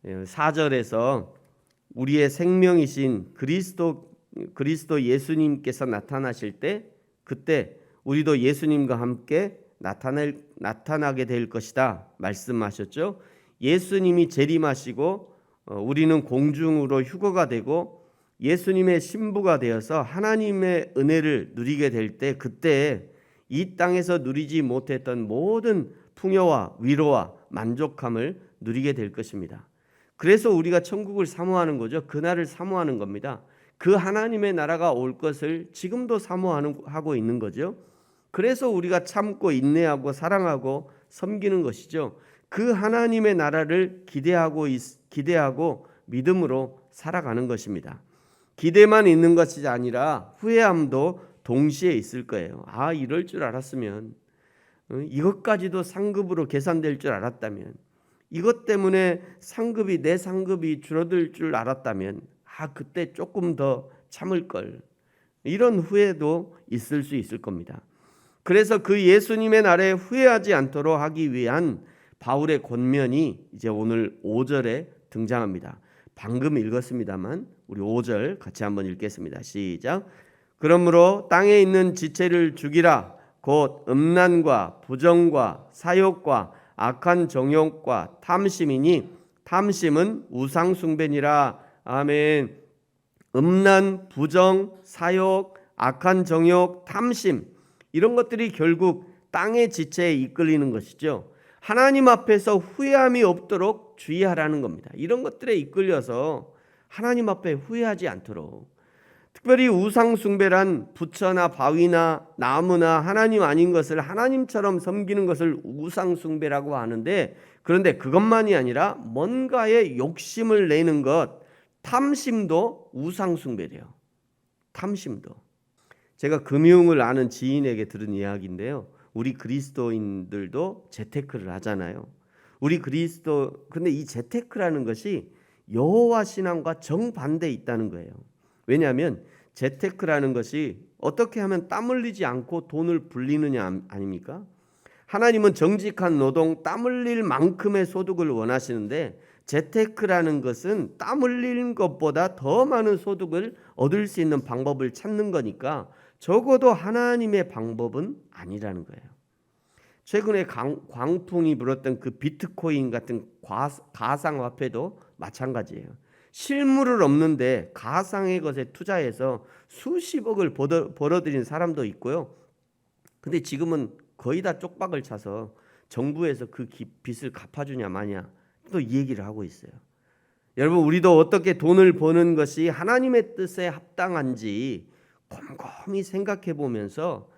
4절에서 우리의 생명이신 그리스도 예수님께서 나타나실 때 그때 우리도 예수님과 함께 나타나게 될 것이다 말씀하셨죠. 예수님이 재림하시고 우리는 공중으로 휴거가 되고 예수님의 신부가 되어서 하나님의 은혜를 누리게 될 때 그때 이 땅에서 누리지 못했던 모든 풍요와 위로와 만족함을 누리게 될 것입니다. 그래서 우리가 천국을 사모하는 거죠. 그날을 사모하는 겁니다. 그 하나님의 나라가 올 것을 지금도 사모하고 있는 거죠. 그래서 우리가 참고 인내하고 사랑하고 섬기는 것이죠. 그 하나님의 나라를 기대하고 믿음으로 살아가는 것입니다. 기대만 있는 것이 아니라 후회함도 동시에 있을 거예요. 이럴 줄 알았으면, 이것까지도 상급으로 계산될 줄 알았다면, 이것 때문에 내 상급이 줄어들 줄 알았다면 그때 조금 더 참을 걸. 이런 후회도 있을 수 있을 겁니다. 그래서 그 예수님의 날에 후회하지 않도록 하기 위한 바울의 권면이 이제 오늘 5절에 등장합니다. 방금 읽었습니다만 우리 5절 같이 한번 읽겠습니다. 시작. 그러므로 땅에 있는 지체를 죽이라. 곧 음란과 부정과 사욕과 악한 정욕과 탐심이니 탐심은 우상 숭배니라. 아멘. 음란, 부정, 사욕, 악한 정욕, 탐심, 이런 것들이 결국 땅의 지체에 이끌리는 것이죠. 하나님 앞에서 후회함이 없도록 주의하라는 겁니다. 이런 것들에 이끌려서 하나님 앞에 후회하지 않도록. 특별히 우상 숭배란 부처나 바위나 나무나 하나님 아닌 것을 하나님처럼 섬기는 것을 우상 숭배라고 하는데, 그런데 그것만이 아니라 뭔가에 욕심을 내는 것, 탐심도 우상 숭배래요. 탐심도. 제가 금융을 아는 지인에게 들은 이야기인데요. 우리 그리스도인들도 재테크를 하잖아요. 근데 이 재테크라는 것이 여호와 신앙과 정반대에 있다는 거예요. 왜냐하면 재테크라는 것이 어떻게 하면 땀 흘리지 않고 돈을 불리느냐 아닙니까? 하나님은 정직한 노동, 땀 흘릴 만큼의 소득을 원하시는데 재테크라는 것은 땀 흘리는 것보다 더 많은 소득을 얻을 수 있는 방법을 찾는 거니까 적어도 하나님의 방법은 아니라는 거예요. 최근에 광풍이 불었던 그 비트코인 같은 가상화폐도 마찬가지예요. 실물을 없는데 가상의 것에 투자해서 수십억을 벌어들인 사람도 있고요. 근데 지금은 거의 다 쪽박을 차서 정부에서 그 빚을 갚아주냐 마냐 또 이 얘기를 하고 있어요. 여러분, 우리도 어떻게 돈을 버는 것이 하나님의 뜻에 합당한지 곰곰이 생각해 보면서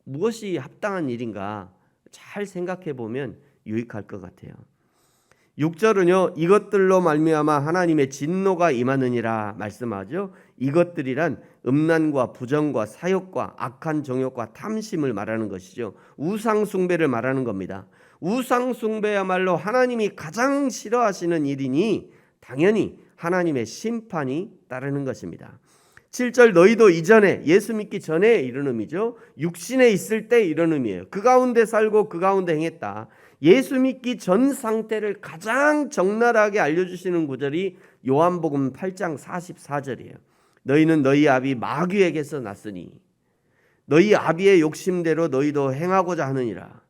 무엇이 합당한 일인가 잘 생각해 보면 유익할 것 같아요. 6절은요, 이것들로 말미암아 하나님의 진노가 임하느니라 말씀하죠. 이것들이란 음란과 부정과 사욕과 악한 정욕과 탐심을 말하는 것이죠. 우상 숭배를 말하는 겁니다. 우상 숭배야말로 하나님이 가장 싫어하시는 일이니 당연히 하나님의 심판이 따르는 것입니다. 7절, 너희도 이전에, 예수 믿기 전에 이런 의미죠. 육신에 있을 때 이런 의미예요. 그 가운데 살고 그 가운데 행했다. 예수 믿기 전 상태를 가장 적나라하게 알려주시는 구절이 요한복음 8장 44절이에요. 너희는 너희 아비 마귀에게서 났으니 너희 아비의 욕심대로 너희도 행하고자 하느니라.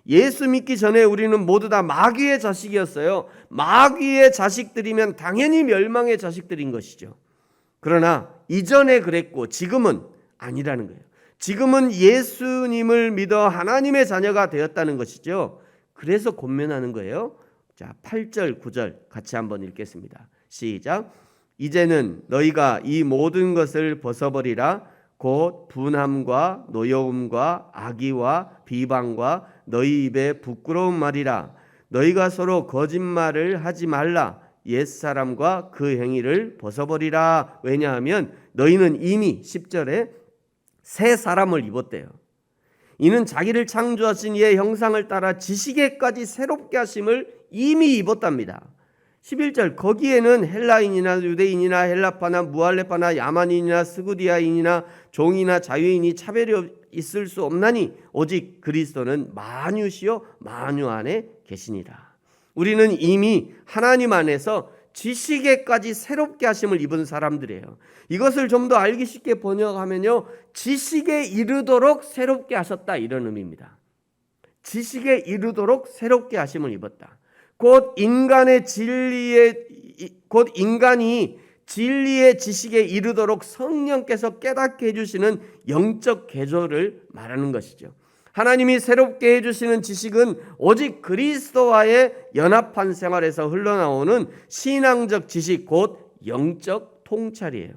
예수 믿기 전에 우리는 모두 다 마귀의 자식이었어요. 마귀의 자식들이면 당연히 멸망의 자식들인 것이죠. 그러나 이전에 그랬고 지금은 아니라는 거예요. 지금은 예수님을 믿어 하나님의 자녀가 되었다는 것이죠. 그래서 권면하는 거예요. 자, 8절 9절 같이 한번 읽겠습니다. 시작. 이제는 너희가 이 모든 것을 벗어버리라. 곧 분함과 노여움과 악의와 비방과 너희 입에 부끄러운 말이라. 너희가 서로 거짓말을 하지 말라. 옛사람과 그 행위를 벗어버리라. 왜냐하면 너희는 이미 10절에 새 사람을 입었대요. 이는 자기를 창조하신 이의 형상을 따라 지식에까지 새롭게 하심을 이미 입었답니다. 11절, 거기에는 헬라인이나 유대인이나 헬라파나 무할레파나 야만인이나 스구디아인이나 종이나 자유인이 차별이 있을 수 없나니 오직 그리스도는 만유시요 만유 안에 계시니라. 우리는 이미 하나님 안에서 지식에까지 새롭게 하심을 입은 사람들이에요. 이것을 좀 더 알기 쉽게 번역하면요, 지식에 이르도록 새롭게 하셨다, 이런 의미입니다. 지식에 이르도록 새롭게 하심을 입었다. 곧 인간이 진리의 지식에 이르도록 성령께서 깨닫게 해주시는 영적 계조를 말하는 것이죠. 하나님이 새롭게 해주시는 지식은 오직 그리스도와의 연합한 생활에서 흘러나오는 신앙적 지식, 곧 영적 통찰이에요.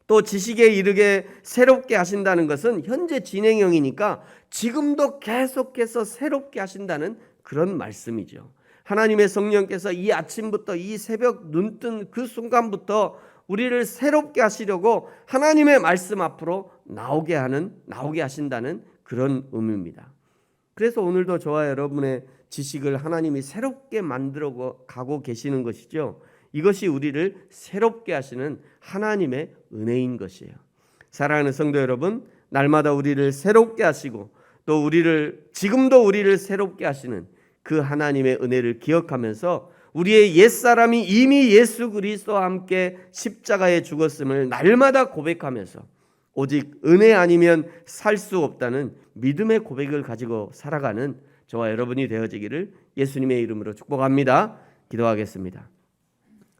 또 지식에 이르게 새롭게 하신다는 것은 현재 진행형이니까 지금도 계속해서 새롭게 하신다는 그런 말씀이죠. 하나님의 성령께서 이 아침부터, 이 새벽 눈 뜬 그 순간부터 우리를 새롭게 하시려고 하나님의 말씀 앞으로 나오게 하신다는 그런 의미입니다. 그래서 오늘도 저와 여러분의 지식을 하나님이 새롭게 만들어 가고 계시는 것이죠. 이것이 우리를 새롭게 하시는 하나님의 은혜인 것이에요. 사랑하는 성도 여러분, 날마다 우리를 새롭게 하시고 또 지금도 우리를 새롭게 하시는 그 하나님의 은혜를 기억하면서 우리의 옛사람이 이미 예수 그리스도와 함께 십자가에 죽었음을 날마다 고백하면서 오직 은혜 아니면 살 수 없다는 믿음의 고백을 가지고 살아가는 저와 여러분이 되어지기를 예수님의 이름으로 축복합니다. 기도하겠습니다.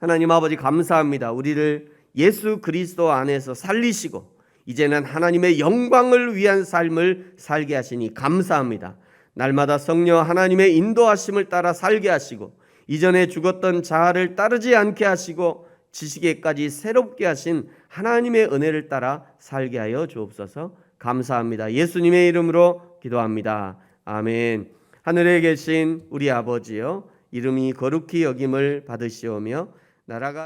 하나님 아버지, 감사합니다. 우리를 예수 그리스도 안에서 살리시고 이제는 하나님의 영광을 위한 삶을 살게 하시니 감사합니다. 날마다 성령 하나님의 인도하심을 따라 살게 하시고 이전에 죽었던 자아를 따르지 않게 하시고 지식에까지 새롭게 하신 하나님의 은혜를 따라 살게 하여 주옵소서. 감사합니다. 예수님의 이름으로 기도합니다. 아멘. 하늘에 계신 우리 아버지여, 이름이 거룩히 여김을 받으시오며 나라가